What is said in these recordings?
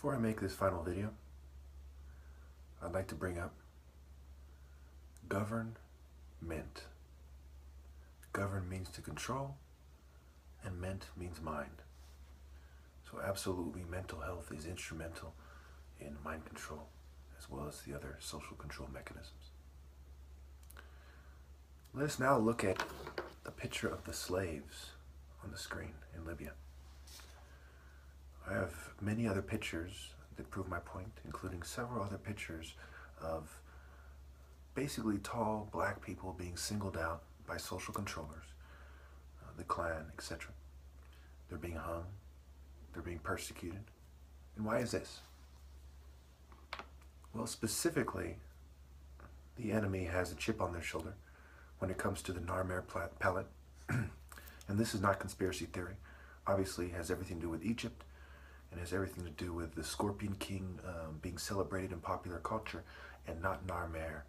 Before I make this final video, I'd like to bring up government. Govern means to control, and ment means mind. So absolutely mental health is instrumental in mind control, as well as the other social control mechanisms. Let us now look at the picture of the slaves on the screen in Libya. I have many other pictures that prove my point, including several other pictures of basically tall black people being singled out by social controllers, the Klan, etc. They're being hung, they're being persecuted. And why is this? Well, specifically, the enemy has a chip on their shoulder when it comes to the Narmer pellet. And this is not conspiracy theory. Obviously, it has everything to do with Egypt, and has everything to do with the Scorpion King being celebrated in popular culture, and not Narmer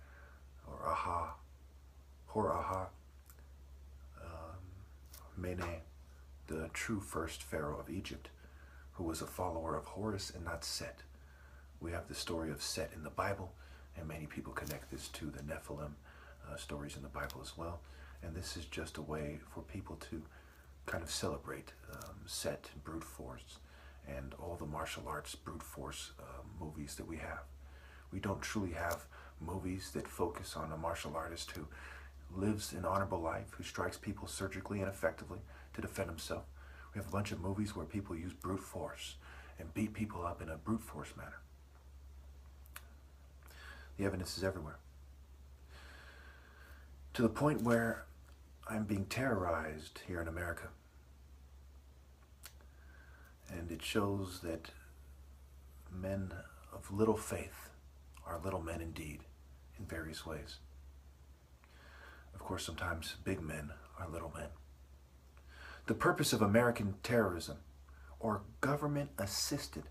or Aha, Hor-Aha, Mene, the true first pharaoh of Egypt, who was a follower of Horus and not Set. We have the story of Set in the Bible, and many people connect this to the Nephilim stories in the Bible as well. And this is just a way for people to kind of celebrate Set and brute force and all the martial arts brute force movies that we have. We don't truly have movies that focus on a martial artist who lives an honorable life, who strikes people surgically and effectively to defend himself. We have a bunch of movies where people use brute force and beat people up in a brute force manner. The evidence is everywhere. To the point where I'm being terrorized here in America. And it shows that men of little faith are little men indeed in various ways. Of course, sometimes big men are little men. The purpose of American terrorism, or government-assisted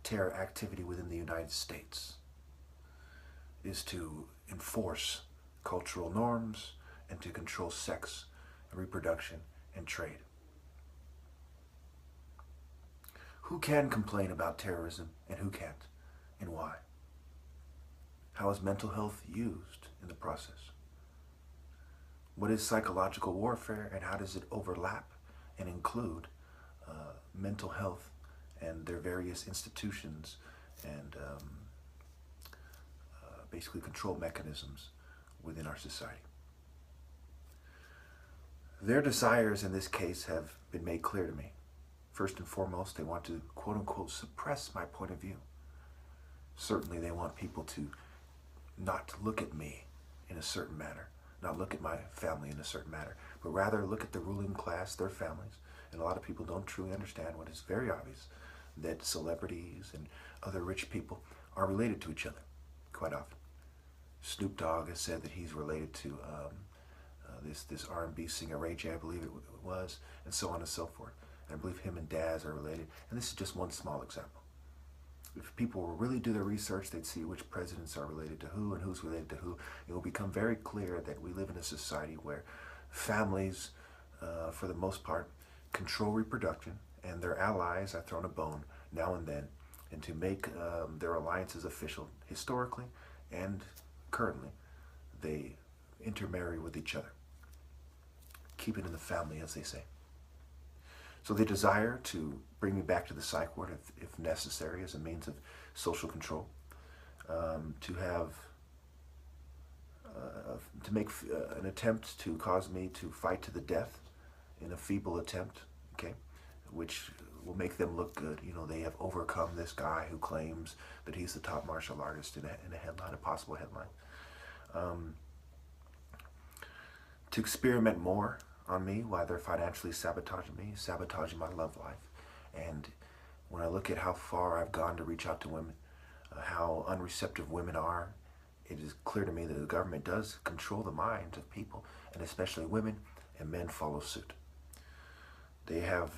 terror activity within the United States, is to enforce cultural norms and to control sex, reproduction, and trade. Who can complain about terrorism and who can't, and why? How is mental health used in the process? What is psychological warfare, and how does it overlap and include mental health and their various institutions and basically control mechanisms within our society? Their desires in this case have been made clear to me. First and foremost, they want to, quote-unquote, suppress my point of view. Certainly they want people to not look at me in a certain manner, not look at my family in a certain manner, but rather look at the ruling class, their families. And a lot of people don't truly understand what is very obvious, that celebrities and other rich people are related to each other quite often. Snoop Dogg has said that he's related to this R&B singer, Ray J, I believe it was, and so on and so forth. And I believe him and Daz are related. And this is just one small example. If people will really do their research, they'd see which presidents are related to who and who's related to who. It will become very clear that we live in a society where families, for the most part, control reproduction, and their allies are thrown a bone now and then, and to make their alliances official historically and currently, they intermarry with each other. Keep it in the family, as they say. So they desire to bring me back to the psych ward if necessary as a means of social control, to make an attempt to cause me to fight to the death in a feeble attempt, okay, which will make them look good. You know, they have overcome this guy who claims that he's the top martial artist in a headline, a possible headline. To experiment more on me while they're financially sabotaging me, sabotaging my love life. And when I look at how far I've gone to reach out to women, how unreceptive women are, it is clear to me that the government does control the minds of people, and especially women, and men follow suit. They have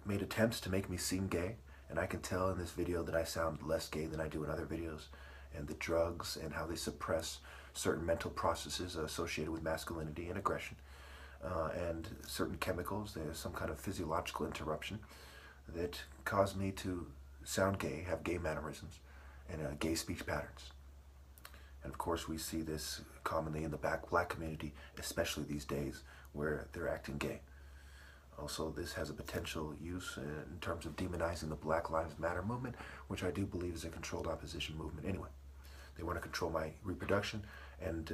made attempts to make me seem gay, and I can tell in this video that I sound less gay than I do in other videos, and the drugs and how they suppress certain mental processes associated with masculinity and aggression. And certain chemicals, there's some kind of physiological interruption that cause me to sound gay, have gay mannerisms, and gay speech patterns. And of course, we see this commonly in the black community, especially these days, where they're acting gay. Also, this has a potential use in terms of demonizing the Black Lives Matter movement, which I do believe is a controlled opposition movement anyway. They want to control my reproduction, and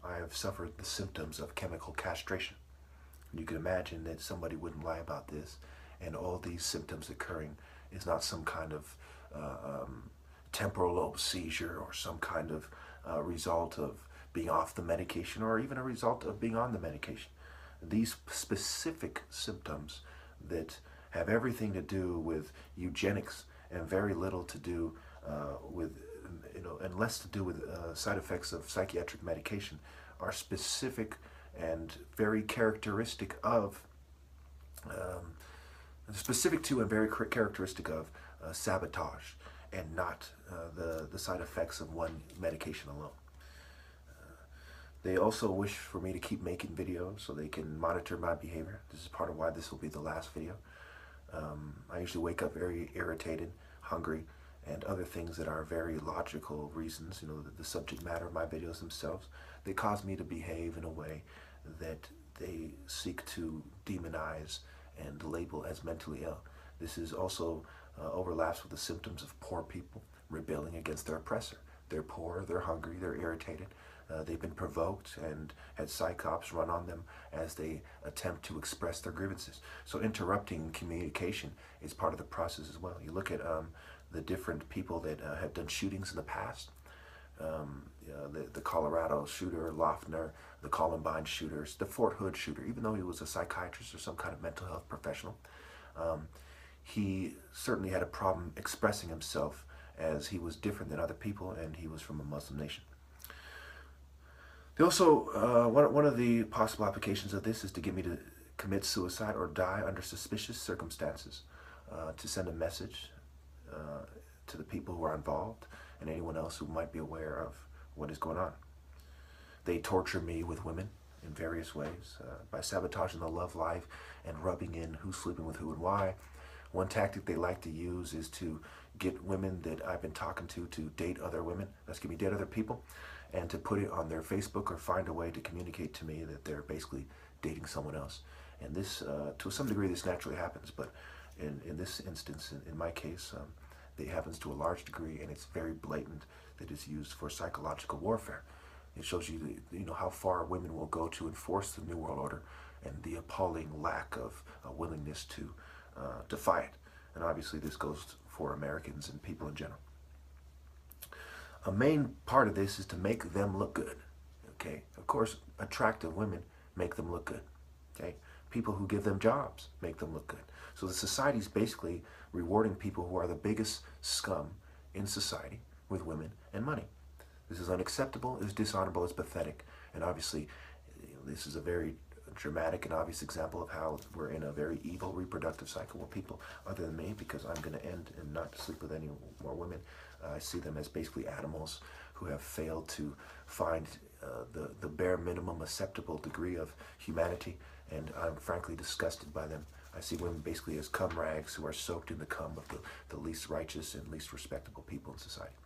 I have suffered the symptoms of chemical castration. You can imagine that somebody wouldn't lie about this, and all these symptoms occurring is not some kind of temporal lobe seizure or some kind of result of being off the medication or even a result of being on the medication. These specific symptoms that have everything to do with eugenics and very little to do with, and less to do with side effects of psychiatric medication are specific and very characteristic of, sabotage and not the side effects of one medication alone. They also wish for me to keep making videos so they can monitor my behavior. This is part of why this will be the last video. I usually wake up very irritated, hungry, and other things that are very logical reasons, the subject matter of my videos themselves. They cause me to behave in a way that they seek to demonize and label as mentally ill. This is also overlaps with the symptoms of poor people rebelling against their oppressor. They're poor, they're hungry, they're irritated. They've been provoked and had psychops run on them as they attempt to express their grievances. So interrupting communication is part of the process as well. You look at the different people that have done shootings in the past. The Colorado shooter, Loeffner, the Columbine shooters, the Fort Hood shooter, even though he was a psychiatrist or some kind of mental health professional, he certainly had a problem expressing himself as he was different than other people and he was from a Muslim nation. They also, one of the possible applications of this is to get me to commit suicide or die under suspicious circumstances, to send a message to the people who are involved and anyone else who might be aware of what is going on. They torture me with women in various ways, by sabotaging the love life and rubbing in who's sleeping with who and why. One tactic they like to use is to get women that I've been talking to date other women, date other people, and to put it on their Facebook or find a way to communicate to me that they're basically dating someone else. And this, to some degree, this naturally happens, but in this instance, in my case, it happens to a large degree, and it's very blatant that it's used for psychological warfare. It shows you, how far women will go to enforce the New World Order and the appalling lack of willingness to defy it. And obviously this goes for Americans and people in general. A main part of this is to make them look good. Okay, of course, attractive women make them look good. Okay, people who give them jobs make them look good. So the society is basically rewarding people who are the biggest scum in society with women and money. This is unacceptable, it's dishonorable, it's pathetic, and obviously this is a very dramatic and obvious example of how we're in a very evil reproductive cycle where people, other than me, because I'm going to end and not sleep with any more women, I see them as basically animals who have failed to find the bare minimum acceptable degree of humanity, and I'm frankly disgusted by them. I see women basically as cum rags who are soaked in the cum of the least righteous and least respectable people in society.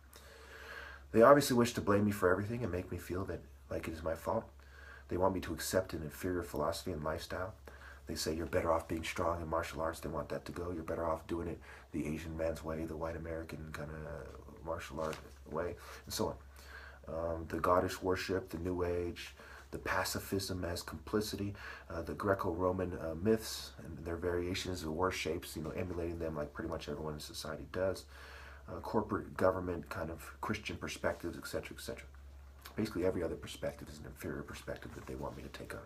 They obviously wish to blame me for everything and make me feel that like it is my fault. They want me to accept an inferior philosophy and lifestyle. They say you're better off being strong in martial arts. They want that to go. You're better off doing it the Asian man's way, the white American kind of martial art way, and so on. The goddess worship, the New Age, the pacifism as complicity, the Greco-Roman myths and their variations of worse shapes, emulating them like pretty much everyone in society does. Corporate government kind of Christian perspectives, etc., etc. Basically every other perspective is an inferior perspective that they want me to take on.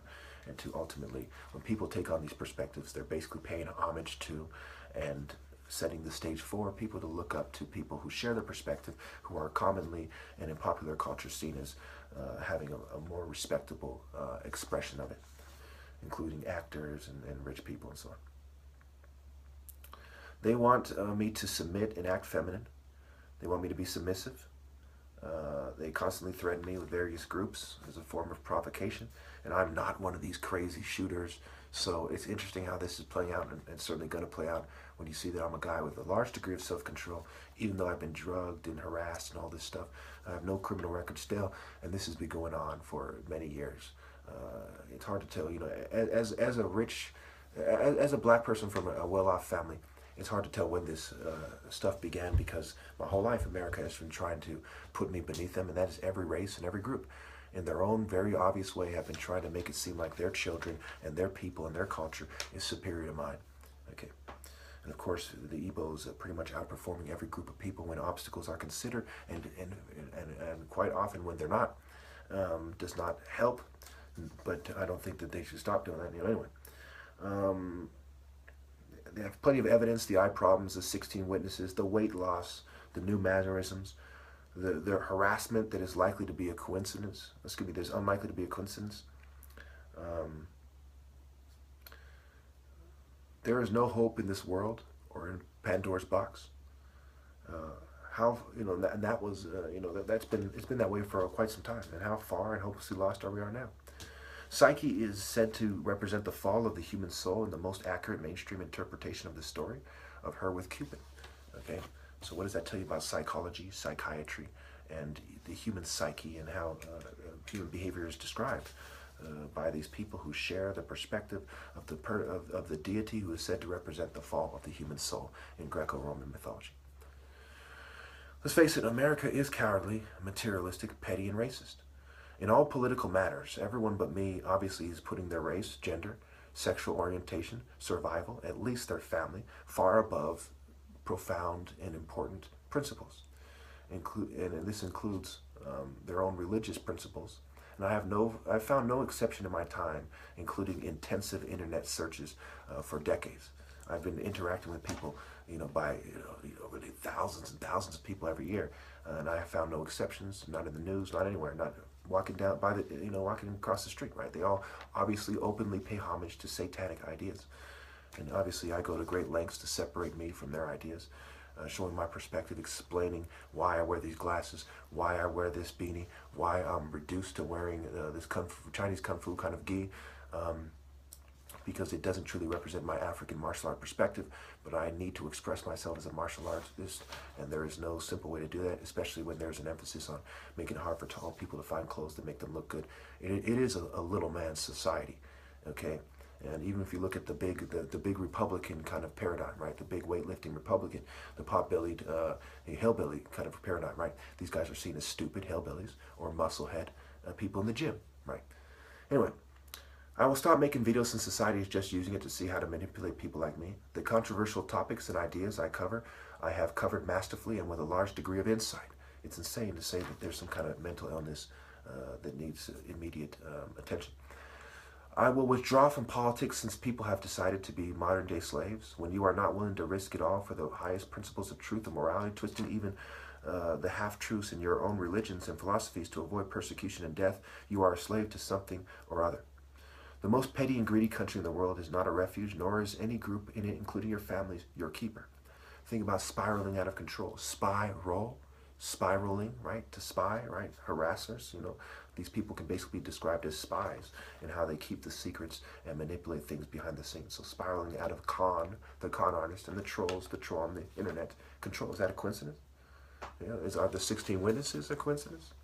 And to ultimately, when people take on these perspectives, they're basically paying homage to and setting the stage for people to look up to people who share their perspective, who are commonly and in popular culture seen as having a more respectable expression of it, including actors and rich people and so on. They want me to submit and act feminine. They want me to be submissive. They constantly threaten me with various groups as a form of provocation. And I'm not one of these crazy shooters, So it's interesting how this is playing out, and certainly going to play out when you see that I'm a guy with a large degree of self-control, even though I've been drugged and harassed and all this stuff. I have no criminal record still, and this has been going on for many years. It's hard to tell, as a rich, as a black person from a well-off family, it's hard to tell when this stuff began, because my whole life America has been trying to put me beneath them, and that is every race and every group. In their own very obvious way, have been trying to make it seem like their children and their people and their culture is superior to mine. Okay. And of course, the Igbos are pretty much outperforming every group of people when obstacles are considered, and quite often when they're not, does not help. But I don't think that they should stop doing that. Anyway, they have plenty of evidence: the eye problems, the 16 witnesses, the weight loss, the new mannerisms, the harassment that is likely to be a coincidence. There's unlikely to be a coincidence. There is no hope in this world or in Pandora's box. And that was, it's been that way for quite some time. And how far and hopelessly lost are we now? Psyche is said to represent the fall of the human soul in the most accurate mainstream interpretation of the story of Her with Cupid. Okay, so what does that tell you about psychology, psychiatry, and the human psyche, and how human behavior is described by these people who share the perspective of the deity who is said to represent the fall of the human soul in Greco-Roman mythology? Let's face it, America is cowardly, materialistic, petty, and racist. In all political matters, everyone but me obviously is putting their race, gender, sexual orientation, survival, at least their family, far above profound and important principles. And this includes their own religious principles. And I've found no exception in my time, including intensive internet searches for decades. I've been interacting with people, really thousands and thousands of people every year, and I have found no exceptions. Not in the news, not anywhere, not walking down walking across the street. Right? They all obviously openly pay homage to satanic ideas, and obviously I go to great lengths to separate me from their ideas, showing my perspective, explaining why I wear these glasses, why I wear this beanie, why I'm reduced to wearing this Chinese kung fu kind of gi. Because it doesn't truly represent my African martial art perspective, but I need to express myself as a martial artist, and there is no simple way to do that, especially when there's an emphasis on making it hard for tall people to find clothes that make them look good. It is a little man's society, okay? And even if you look at the big Republican kind of paradigm, right? The big weightlifting Republican, the pot-bellied hillbilly kind of paradigm, right? These guys are seen as stupid hillbillies or musclehead people in the gym, right? Anyway, I will stop making videos since society is just using it to see how to manipulate people like me. The controversial topics and ideas I have covered masterfully and with a large degree of insight. It's insane to say that there's some kind of mental illness that needs immediate attention. I will withdraw from politics since people have decided to be modern-day slaves. When you are not willing to risk it all for the highest principles of truth and morality, twisting even the half-truths in your own religions and philosophies to avoid persecution and death, you are a slave to something or other. The most petty and greedy country in the world is not a refuge, nor is any group in it, including your families, your keeper. Think about spiraling out of control. Spiraling, right? To spy, right? Harassers, These people can basically be described as spies and how they keep the secrets and manipulate things behind the scenes. So spiraling out of the con artist, and the trolls, the troll on the internet control. Is that a coincidence? Are the 16 witnesses a coincidence?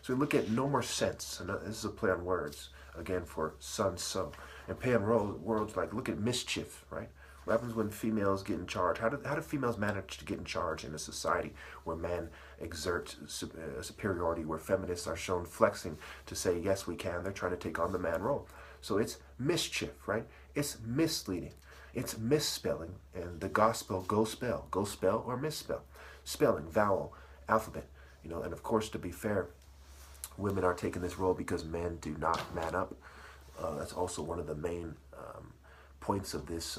So we look at no more sense, and this is a play on words, again, for Sun Tzu. And play on words like, look at mischief, right? What happens when females get in charge? How do females manage to get in charge in a society where men exert superiority, where feminists are shown flexing to say, yes, we can? They're trying to take on the man role. So it's mischief, right? It's misleading. It's misspelling. And the gospel, go spell or misspell. Spelling, vowel, alphabet. And of course, to be fair, women are taking this role because men do not man up. That's also one of the main points of this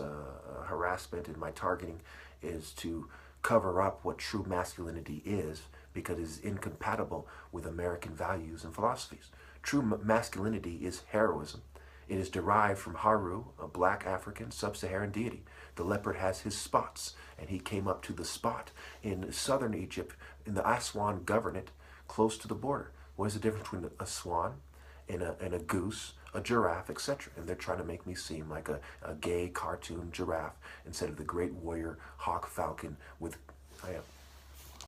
harassment and my targeting, is to cover up what true masculinity is, because it is incompatible with American values and philosophies. True masculinity is heroism. It is derived from Haru, a black African sub-Saharan deity. The leopard has his spots, and he came up to the spot in southern Egypt, in the Aswan Governorate, close to the border. What is the difference between a swan and a goose, a giraffe, etc. And they're trying to make me seem like a gay cartoon giraffe instead of the great warrior hawk falcon with, I am.